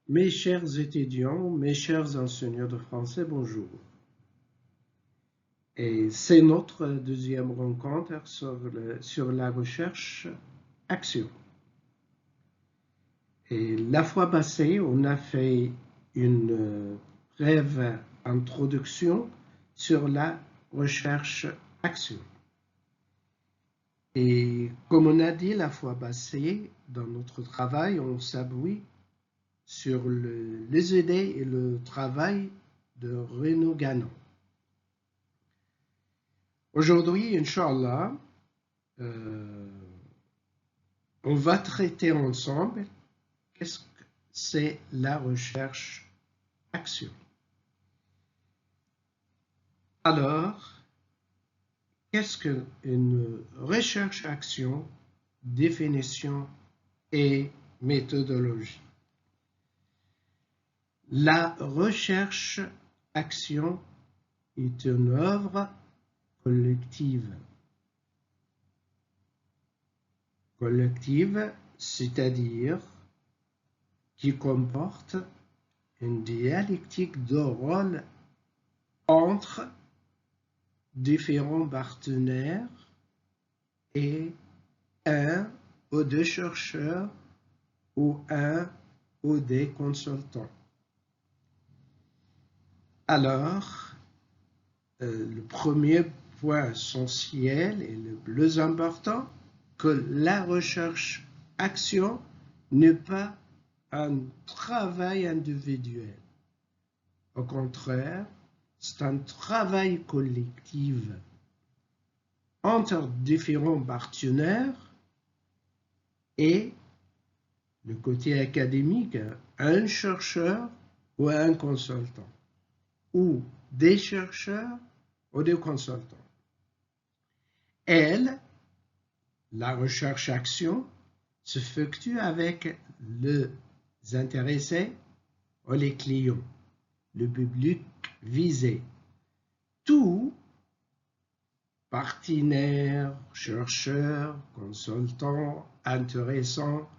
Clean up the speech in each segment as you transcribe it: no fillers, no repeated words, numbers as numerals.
Mes chers étudiants, mes chers enseignants de français, bonjour. Et c'est notre deuxième rencontre sur la recherche-action. Et la fois passée, on a fait une brève introduction sur la recherche-action. Et comme on a dit la fois passée, dans notre travail, on s'appuie sur les idées et le travail de Renaud Ganon. Aujourd'hui, Inch'Allah, on va traiter ensemble qu'est-ce que c'est la recherche-action. Alors, qu'est-ce qu'une recherche-action, définition et méthodologie? La recherche-action est une œuvre collective. Collective, c'est-à-dire qui comporte une dialectique de rôle entre différents partenaires et un ou deux chercheurs ou un ou des consultants. Alors, le premier point essentiel et le plus important, que la recherche-action n'est pas un travail individuel. Au contraire, c'est un travail collectif entre différents partenaires et le côté académique, un chercheur ou un consultant, ou des chercheurs ou des consultants. Elle, la recherche-action, s'effectue avec les intéressés ou les clients, le public visé. Tout partenaire, chercheur, consultant, intéressant,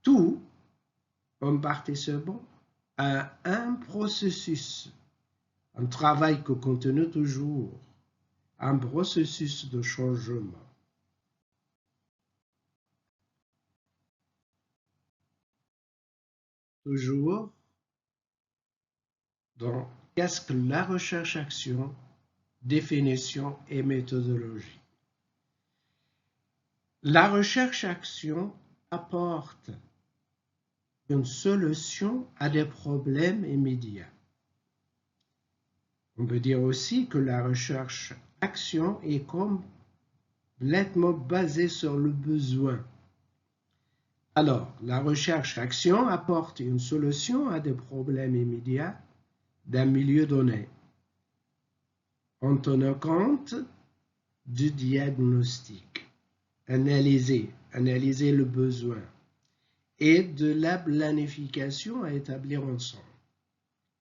tout en participant à un processus, un travail qui continue toujours, un processus de changement. Toujours dans qu'est-ce que la recherche-action, définition et méthodologie. La recherche-action apporte une solution à des problèmes immédiats. On peut dire aussi que la recherche-action est complètement basée sur le besoin. Alors, la recherche-action apporte une solution à des problèmes immédiats d'un milieu donné, en tenant compte du diagnostic, analyser le besoin et de la planification à établir ensemble.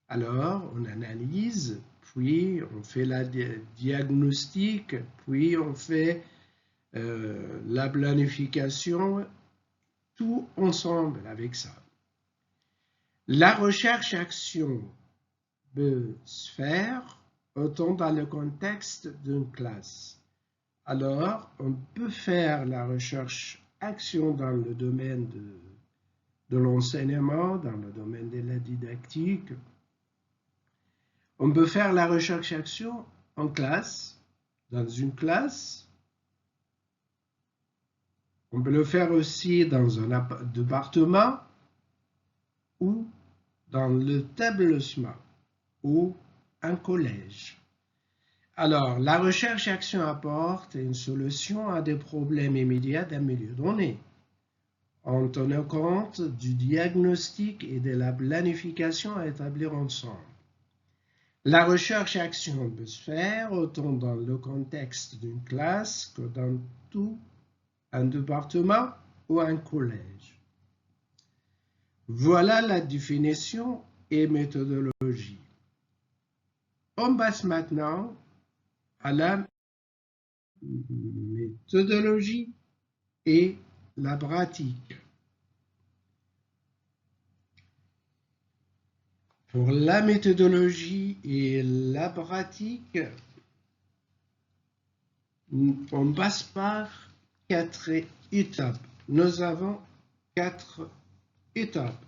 Alors, on analyse, puis on fait la diagnostic, puis on fait la planification, tout ensemble avec ça. La recherche-action peut se faire autant dans le contexte d'une classe. Alors, on peut faire la recherche-action dans le domaine de l'enseignement, dans le domaine de la didactique. On peut faire la recherche-action en classe, dans une classe. On peut le faire aussi dans un département ou dans l'établissement ou un collège. Alors, la recherche-action apporte une solution à des problèmes immédiats d'un milieu donné, en tenant compte du diagnostic et de la planification à établir ensemble. La recherche-action peut se faire autant dans le contexte d'une classe que dans tout un département ou un collège. Voilà la définition et méthodologie. On passe maintenant à la méthodologie et la pratique. Pour la méthodologie et la pratique, on passe par 4 étapes. Nous avons 4 étapes.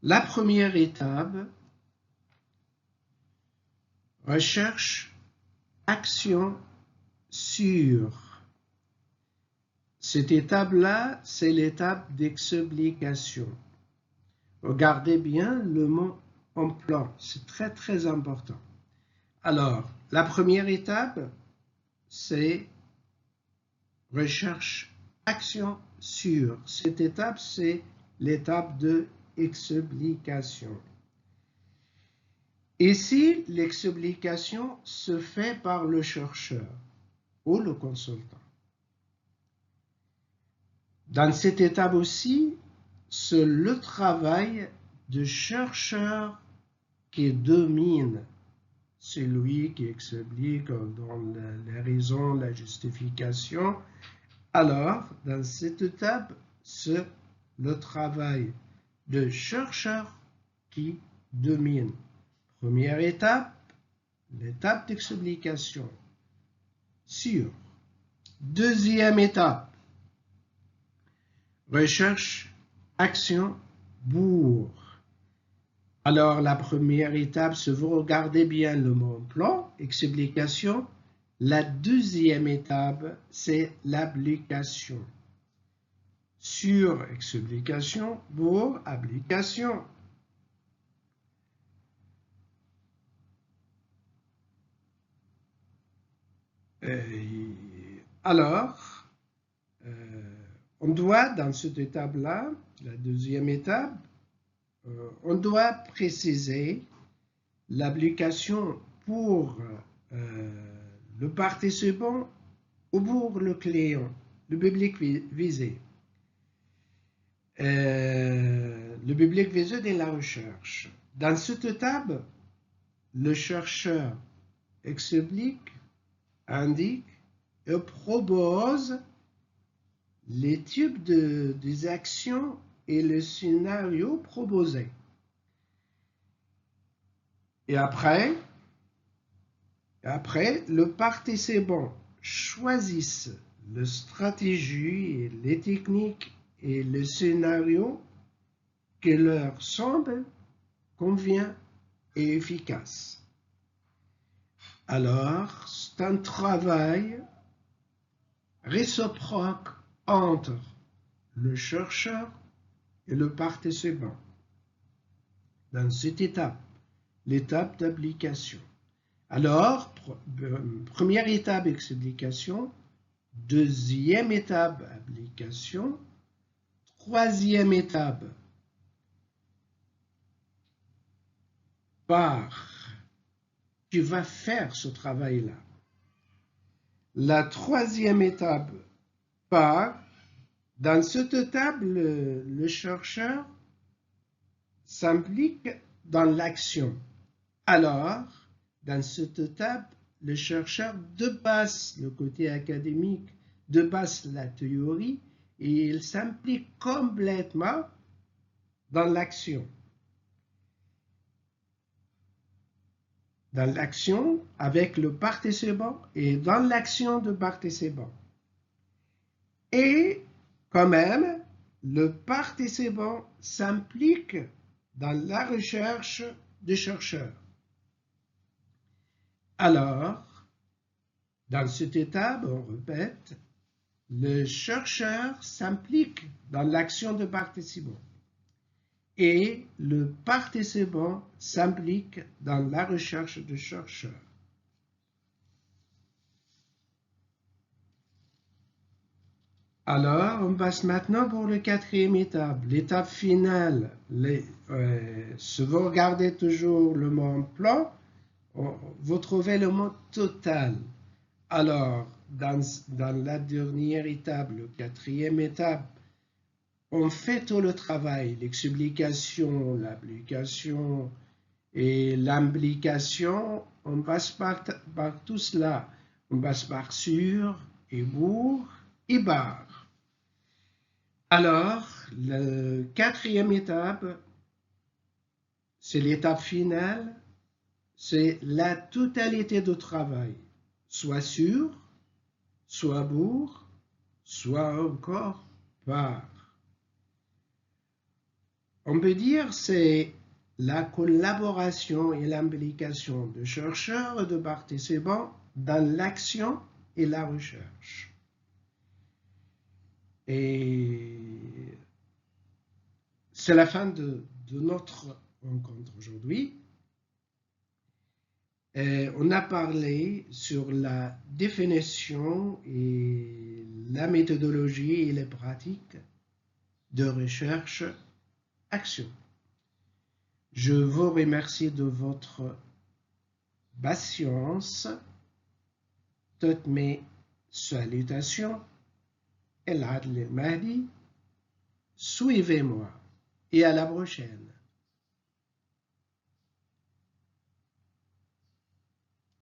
La première étape, recherche, action, sûre. Cette étape-là, c'est l'étape d'explication. Regardez bien le mot en plan, c'est très très important. Alors, la première étape, c'est recherche, action, sûre. Cette étape, c'est l'étape de explication. Ici, l'explication se fait par le chercheur ou le consultant. Dans cette étape aussi, c'est le travail du chercheur qui domine celui qui explique dans les raisons, la justification. Alors, dans cette étape, c'est le travail de chercheur qui domine. Première étape, l'étape d'explication. Sûr. Deuxième étape, recherche, action, bourg. Alors, la première étape, si vous regardez bien le mot plan, explication. La deuxième étape, c'est l'application. Sur explication, bourg, application. Alors, on doit, dans cette étape-là, la deuxième étape, on doit préciser l'application pour le participant ou pour le client, le public visé. Le public visé de la recherche. Dans cette étape, le chercheur explique, indique et propose les types des actions et le scénario proposé. Et après, le participant choisit la stratégie et les techniques et le scénario qui leur semble convient et efficace. Alors, c'est un travail réciproque entre le chercheur et le participant. Dans cette étape, l'étape d'application. Alors, première étape, explication. Deuxième étape, application. Troisième étape, tu vas faire ce travail-là. La troisième étape, dans cette étape, le chercheur s'implique dans l'action. Alors, dans cette étape, le chercheur dépasse le côté académique, dépasse la théorie et il s'implique complètement dans l'action. Dans l'action avec le participant et dans l'action du participant. Et quand même, le participant s'implique dans la recherche du chercheur. Alors, dans cette étape, on répète, le chercheur s'implique dans l'action du participant et le participant s'implique dans la recherche du chercheur. Alors, on passe maintenant pour la quatrième étape, l'étape finale. Si vous regardez toujours le mot plan, vous trouvez le mot total. Alors, dans la dernière étape, la quatrième étape, on fait tout le travail, l'explication, l'application et l'implication. On passe par tout cela. On passe par sur et bourg et barre. Alors, la quatrième étape, c'est l'étape finale, c'est la totalité du travail, soit sur, soit pour, soit encore par. On peut dire c'est la collaboration et l'implication de chercheurs et de participants dans l'action et la recherche. Et c'est la fin de notre rencontre aujourd'hui. On a parlé sur la définition et la méthodologie et les pratiques de recherche-action. Je vous remercie de votre patience. Toutes mes salutations. El Adl El Mahdi. Suivez-moi et à la prochaine.